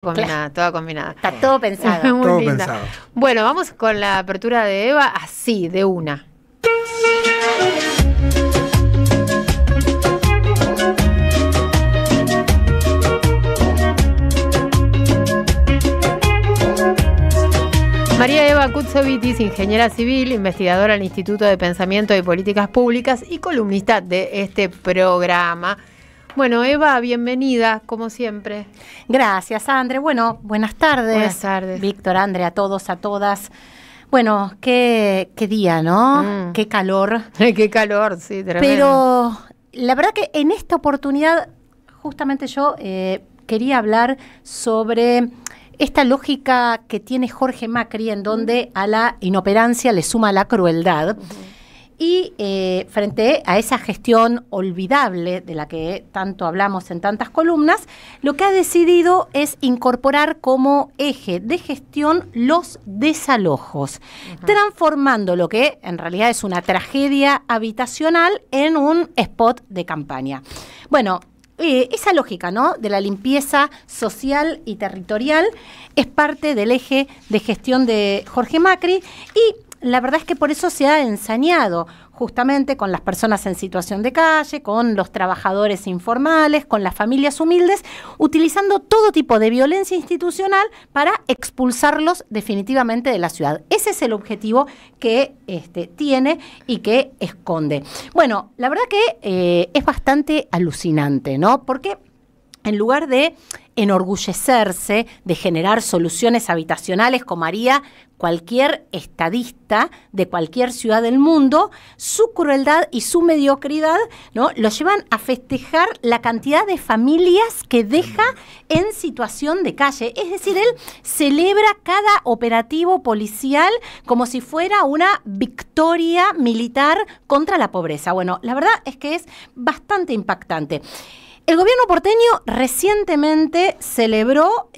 Combinada, toda combinada. Está todo pensado. Muy Todo linda. pensado. Bueno, vamos con la apertura de Eva, así, de una. María Eva Kutsovitis, ingeniera civil, investigadora del Instituto de Pensamiento y Políticas Públicas y columnista de este programa. Bueno, Eva, bienvenida, como siempre. Gracias, Andre. Bueno, buenas tardes. Buenas tardes. Víctor, Andre, a todos, a todas. Bueno, qué día, ¿no? Qué calor. Qué calor, sí, tremendo. Pero la verdad que en esta oportunidad, justamente yo quería hablar sobre esta lógica que tiene Jorge Macri, en donde a la inoperancia le suma la crueldad. Y frente a esa gestión olvidable de la que tanto hablamos en tantas columnas, lo que ha decidido es incorporar como eje de gestión los desalojos, transformando lo que en realidad es una tragedia habitacional en un spot de campaña. Bueno, esa lógica, ¿no?, de la limpieza social y territorial es parte del eje de gestión de Jorge Macri y la verdad es que por eso se ha ensañado justamente con las personas en situación de calle, con los trabajadores informales, con las familias humildes, utilizando todo tipo de violencia institucional para expulsarlos definitivamente de la ciudad. Ese es el objetivo que tiene y que esconde. Bueno, la verdad que es bastante alucinante, ¿no? Porque en lugar de enorgullecerse de generar soluciones habitacionales como haría cualquier estadista de cualquier ciudad del mundo, su crueldad y su mediocridad, ¿no?, lo llevan a festejar la cantidad de familias que deja en situación de calle. Es decir, él celebra cada operativo policial como si fuera una victoria militar contra la pobreza. Bueno, la verdad es que es bastante impactante. El gobierno porteño recientemente celebró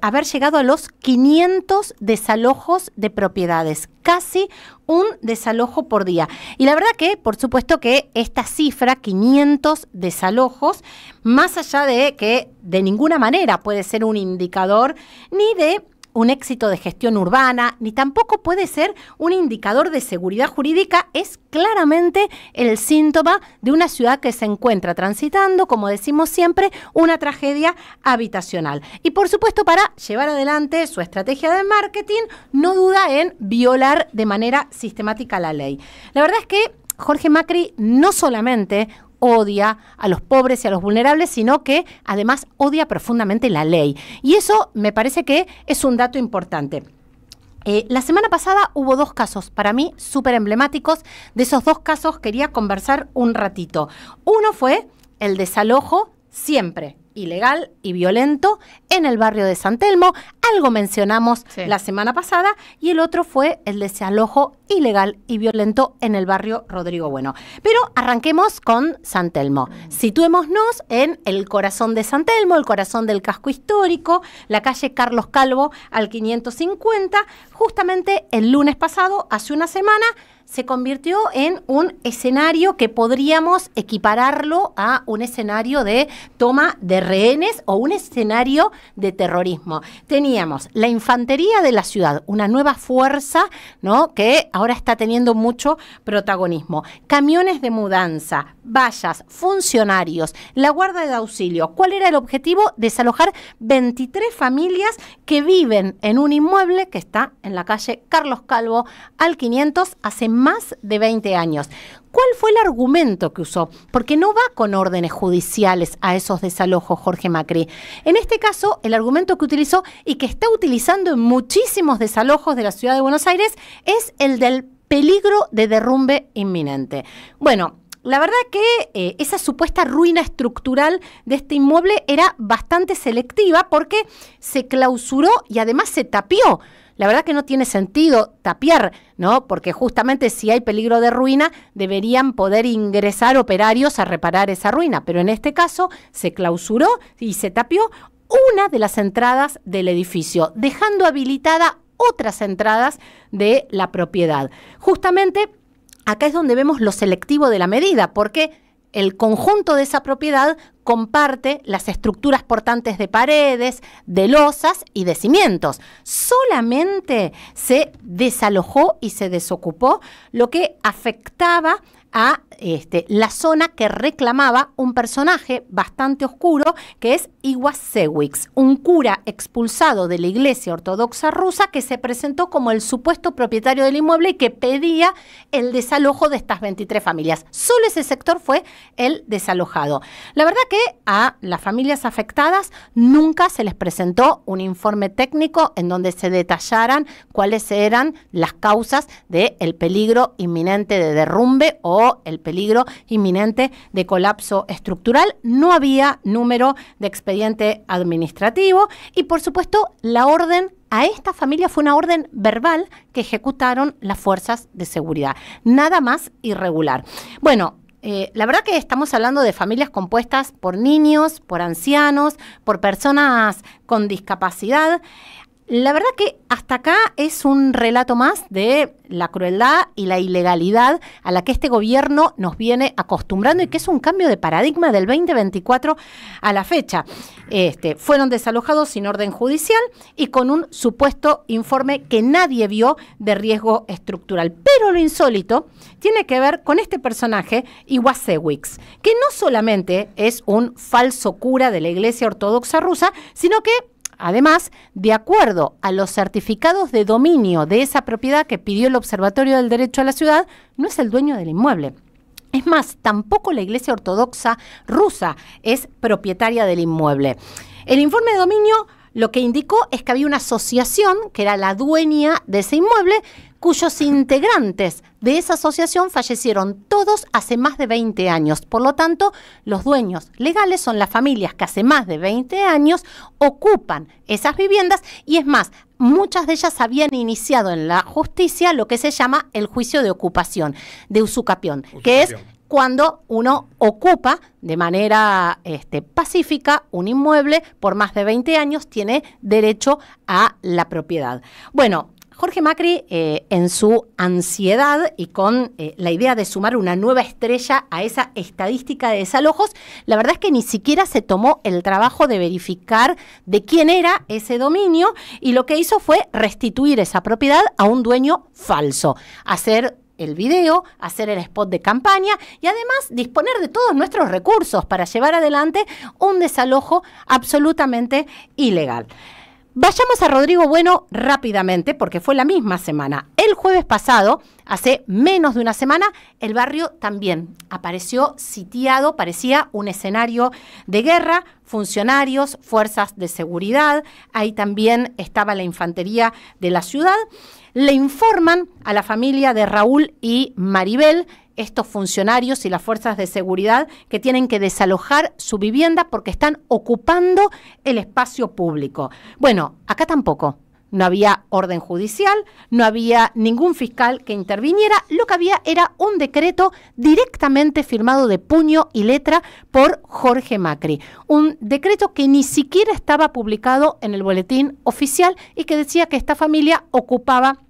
haber llegado a los 500 desalojos de propiedades, casi un desalojo por día. Y la verdad que, por supuesto que esta cifra, 500 desalojos, más allá de que de ninguna manera puede ser un indicador ni de un éxito de gestión urbana, ni tampoco puede ser un indicador de seguridad jurídica, es claramente el síntoma de una ciudad que se encuentra transitando, como decimos siempre, una tragedia habitacional. Y por supuesto, para llevar adelante su estrategia de marketing, no duda en violar de manera sistemática la ley. La verdad es que Jorge Macri no solamente odia a los pobres y a los vulnerables, sino que además odia profundamente la ley. Y eso me parece que es un dato importante. La semana pasada hubo dos casos, para mí, súper emblemáticos. De esos dos casos quería conversar un ratito. Uno fue el desalojo, siempre ilegal y violento, en el barrio de San Telmo. Algo mencionamos la semana pasada. Y el otro fue el desalojo ilegal y violento en el barrio Rodrigo Bueno. Pero arranquemos con San Telmo. Situémonos en el corazón de San Telmo, el corazón del casco histórico, la calle Carlos Calvo al 550. Justamente el lunes pasado, hace una semana, se convirtió en un escenario que podríamos equipararlo a un escenario de toma de rehenes o un escenario de terrorismo. Teníamos la infantería de la ciudad, una nueva fuerza, ¿no?, que ahora está teniendo mucho protagonismo. Camiones de mudanza, vallas, funcionarios, la guardia de auxilio. ¿Cuál era el objetivo? Desalojar 23 familias que viven en un inmueble que está en la calle Carlos Calvo al 500 hace más de 20 años. ¿Cuál fue el argumento que usó? Porque no va con órdenes judiciales a esos desalojos Jorge Macri. En este caso, el argumento que utilizó y que está utilizando en muchísimos desalojos de la ciudad de Buenos Aires es el del peligro de derrumbe inminente. Bueno, la verdad que esa supuesta ruina estructural de este inmueble era bastante selectiva porque se clausuró y además se tapió. La verdad que no tiene sentido tapiar, ¿no? Porque justamente si hay peligro de ruina, deberían poder ingresar operarios a reparar esa ruina. Pero en este caso se clausuró y se tapió una de las entradas del edificio, dejando habilitada otras entradas de la propiedad. Justamente acá es donde vemos lo selectivo de la medida, porque el conjunto de esa propiedad comparte las estructuras portantes de paredes, de losas y de cimientos. Solamente se desalojó y se desocupó lo que afectaba a la zona que reclamaba un personaje bastante oscuro, que es Iwaszewicz, un cura expulsado de la Iglesia Ortodoxa rusa que se presentó como el supuesto propietario del inmueble y que pedía el desalojo de estas 23 familias. Solo ese sector fue el desalojado. La verdad que a las familias afectadas nunca se les presentó un informe técnico en donde se detallaran cuáles eran las causas del peligro inminente de derrumbe o el peligro inminente de colapso estructural. No había número de expediente administrativo y, por supuesto, la orden a esta familia fue una orden verbal que ejecutaron las fuerzas de seguridad. Nada más irregular. Bueno, la verdad que estamos hablando de familias compuestas por niños, por ancianos, por personas con discapacidad. La verdad que hasta acá es un relato más de la crueldad y la ilegalidad a la que este gobierno nos viene acostumbrando y que es un cambio de paradigma del 2024 a la fecha. Fueron desalojados sin orden judicial y con un supuesto informe que nadie vio de riesgo estructural. Pero lo insólito tiene que ver con este personaje, Iwaszewicz, que no solamente es un falso cura de la Iglesia Ortodoxa rusa, sino que además, de acuerdo a los certificados de dominio de esa propiedad que pidió el Observatorio del Derecho a la Ciudad, no es el dueño del inmueble. Es más, tampoco la Iglesia Ortodoxa rusa es propietaria del inmueble. El informe de dominio lo que indicó es que había una asociación que era la dueña de ese inmueble, cuyos integrantes de esa asociación fallecieron todos hace más de 20 años. Por lo tanto, los dueños legales son las familias que hace más de 20 años ocupan esas viviendas y es más, muchas de ellas habían iniciado en la justicia lo que se llama el juicio de ocupación, de usucapión, que es cuando uno ocupa de manera pacífica un inmueble por más de 20 años, tiene derecho a la propiedad. Bueno, Jorge Macri, en su ansiedad y con la idea de sumar una nueva estrella a esa estadística de desalojos, la verdad es que ni siquiera se tomó el trabajo de verificar de quién era ese dominio y lo que hizo fue restituir esa propiedad a un dueño falso, hacer el video, hacer el spot de campaña y además disponer de todos nuestros recursos para llevar adelante un desalojo absolutamente ilegal. Vayamos a Rodrigo Bueno rápidamente porque fue la misma semana. El jueves pasado, hace menos de una semana, el barrio también apareció sitiado, parecía un escenario de guerra, funcionarios, fuerzas de seguridad, ahí también estaba la infantería de la ciudad. Le informan a la familia de Raúl y Maribel, estos funcionarios y las fuerzas de seguridad, que tienen que desalojar su vivienda porque están ocupando el espacio público. Bueno, acá tampoco. No había orden judicial, no había ningún fiscal que interviniera. Lo que había era un decreto directamente firmado de puño y letra por Jorge Macri. Un decreto que ni siquiera estaba publicado en el boletín oficial y que decía que esta familia ocupaba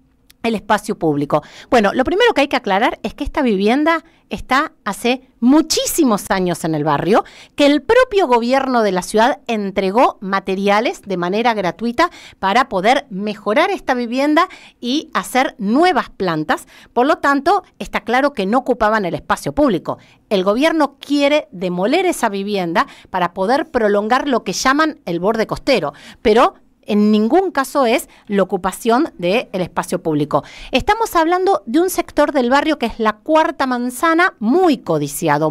el espacio público. Bueno, lo primero que hay que aclarar es que esta vivienda está hace muchísimos años en el barrio, que el propio gobierno de la ciudad entregó materiales de manera gratuita para poder mejorar esta vivienda y hacer nuevas plantas. Por lo tanto, está claro que no ocupaban el espacio público. El gobierno quiere demoler esa vivienda para poder prolongar lo que llaman el borde costero, pero en ningún caso es la ocupación del espacio público. Estamos hablando de un sector del barrio que es la Cuarta Manzana, muy codiciado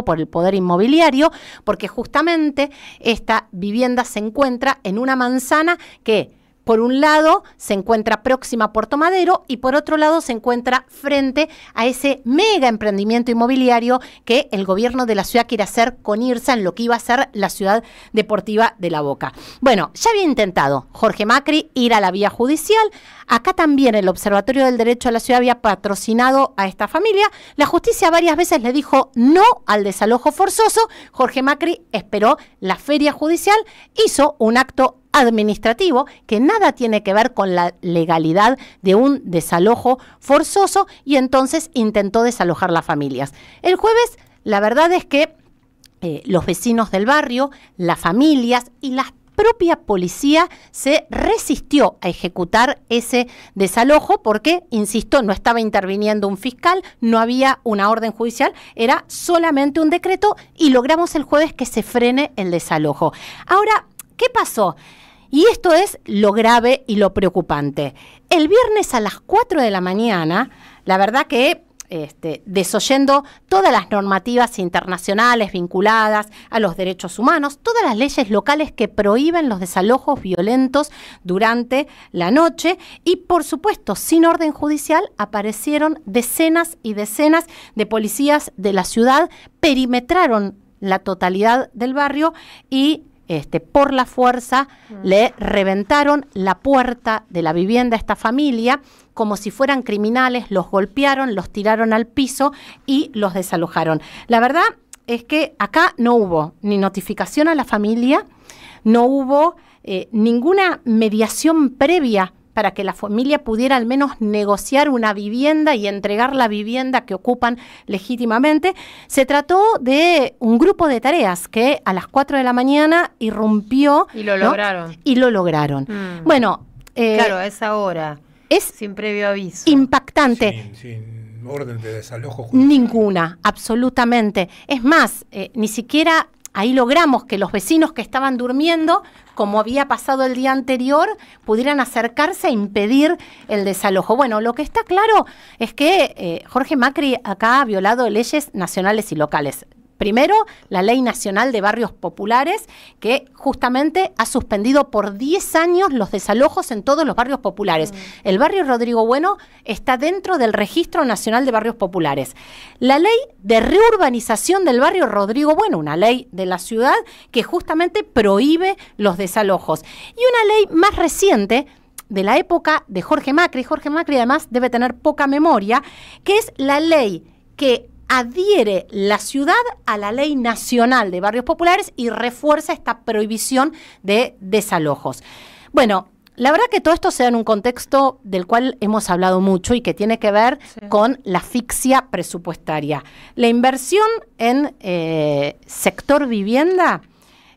por el poder inmobiliario, porque justamente esta vivienda se encuentra en una manzana que, por un lado, se encuentra próxima a Puerto Madero y por otro lado se encuentra frente a ese mega emprendimiento inmobiliario que el gobierno de la ciudad quiere hacer con IRSA en lo que iba a ser la ciudad deportiva de La Boca. Bueno, ya había intentado Jorge Macri ir a la vía judicial. Acá también el Observatorio del Derecho a la Ciudad había patrocinado a esta familia. La justicia varias veces le dijo no al desalojo forzoso. Jorge Macri esperó la feria judicial, hizo un acto administrativo que nada tiene que ver con la legalidad de un desalojo forzoso y entonces intentó desalojar las familias. El jueves la verdad es que los vecinos del barrio, las familias y la propia policía se resistió a ejecutar ese desalojo porque, insisto, no estaba interviniendo un fiscal, no había una orden judicial, era solamente un decreto y logramos el jueves que se frene el desalojo. Ahora, ¿qué pasó? Y esto es lo grave y lo preocupante. El viernes a las 4 de la mañana, la verdad que desoyendo todas las normativas internacionales vinculadas a los derechos humanos, todas las leyes locales que prohíben los desalojos violentos durante la noche y, por supuesto, sin orden judicial, aparecieron decenas y decenas de policías de la ciudad, perimetraron la totalidad del barrio y por la fuerza le reventaron la puerta de la vivienda a esta familia como si fueran criminales, los golpearon, los tiraron al piso y los desalojaron. La verdad es que acá no hubo ni notificación a la familia, no hubo ninguna mediación previa para que la familia pudiera al menos negociar una vivienda y entregar la vivienda que ocupan legítimamente. Se trató de un grupo de tareas que a las 4 de la mañana irrumpió. Y lo lograron. Y lo lograron. Bueno. Claro, a esa hora. Es sin previo aviso. Impactante. Sin orden de desalojo. Ninguna, absolutamente. Es más, ni siquiera ahí logramos que los vecinos que estaban durmiendo, como había pasado el día anterior, pudieran acercarse e impedir el desalojo. Bueno, lo que está claro es que Jorge Macri acá ha violado leyes nacionales y locales. Primero, la Ley Nacional de Barrios Populares, que justamente ha suspendido por 10 años los desalojos en todos los barrios populares. El barrio Rodrigo Bueno está dentro del Registro Nacional de Barrios Populares. La Ley de Reurbanización del barrio Rodrigo Bueno, una ley de la ciudad que justamente prohíbe los desalojos. Y una ley más reciente, de la época de Jorge Macri. Jorge Macri además debe tener poca memoria, que es la ley que adhiere la ciudad a la Ley Nacional de Barrios Populares y refuerza esta prohibición de desalojos. Bueno, la verdad que todo esto se da en un contexto del cual hemos hablado mucho y que tiene que ver con la asfixia presupuestaria. La inversión en sector vivienda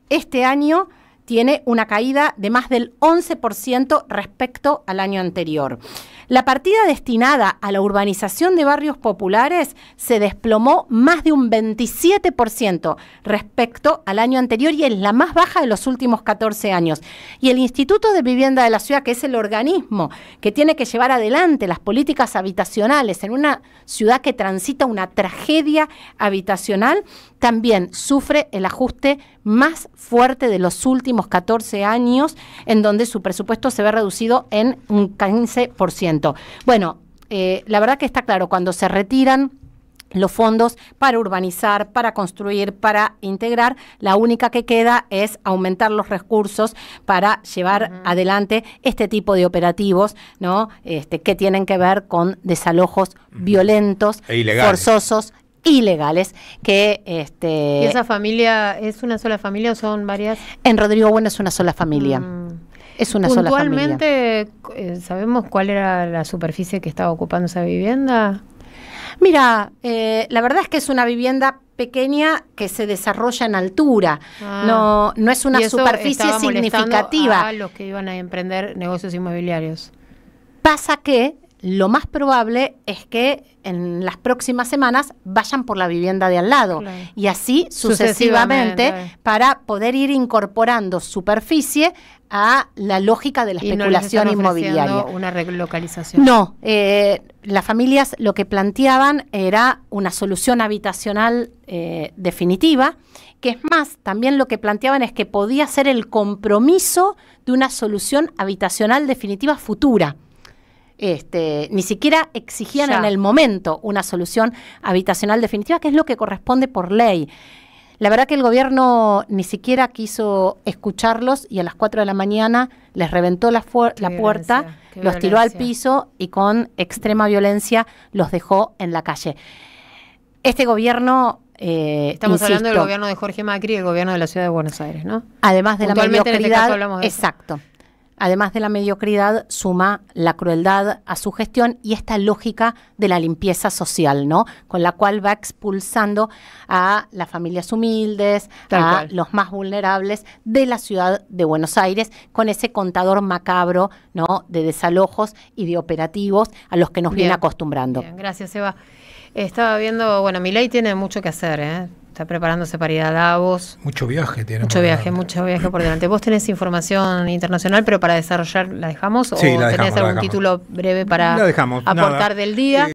este año tiene una caída de más del 11% respecto al año anterior. La partida destinada a la urbanización de barrios populares se desplomó más de un 27% respecto al año anterior y es la más baja de los últimos 14 años. Y el Instituto de Vivienda de la Ciudad, que es el organismo que tiene que llevar adelante las políticas habitacionales en una ciudad que transita una tragedia habitacional, también sufre el ajuste más fuerte de los últimos 14 años, en donde su presupuesto se ve reducido en un 15%. Bueno, la verdad que está claro, cuando se retiran los fondos para urbanizar, para construir, para integrar, la única que queda es aumentar los recursos para llevar adelante este tipo de operativos, ¿no? Que tienen que ver con desalojos violentos, forzosos, ilegales, que ¿Y esa familia es una sola familia o son varias? En Rodrigo Bueno es una sola familia. Es una sola familia. ¿Puntualmente sabemos cuál era la superficie que estaba ocupando esa vivienda? Mira, la verdad es que es una vivienda pequeña que se desarrolla en altura. No es una superficie significativa. A los que iban a emprender negocios inmobiliarios. Pasa que lo más probable es que en las próximas semanas vayan por la vivienda de al lado, y así sucesivamente para poder ir incorporando superficie a la lógica de la especulación inmobiliaria. Una relocalización. No, las familias lo que planteaban era una solución habitacional definitiva, que es más, también lo que planteaban es que podía ser el compromiso de una solución habitacional definitiva futura. Ni siquiera exigían en el momento una solución habitacional definitiva, que es lo que corresponde por ley. La verdad que el gobierno ni siquiera quiso escucharlos y a las 4 de la mañana les reventó la puerta, los tiró al piso y con extrema violencia los dejó en la calle. Este gobierno... Estamos hablando del gobierno de Jorge Macri y el gobierno de la Ciudad de Buenos Aires, ¿no? Además de la mediocridad, en este caso hablamos de exacto. además de la mediocridad, suma la crueldad a su gestión y esta lógica de la limpieza social, ¿no? Con la cual va expulsando a las familias humildes, a los más vulnerables de la ciudad de Buenos Aires, con ese contador macabro, ¿no? De desalojos y de operativos a los que nos viene acostumbrando. Bien, gracias, Eva. Estaba viendo, bueno, Milei tiene mucho que hacer, ¿eh? Está preparándose para ir a Davos. Mucho viaje tiene. Mucho viaje por delante. Vos tenés información internacional, pero para desarrollar, ¿la dejamos? Sí, ¿O la tenés dejamos, algún título breve para aportar del día?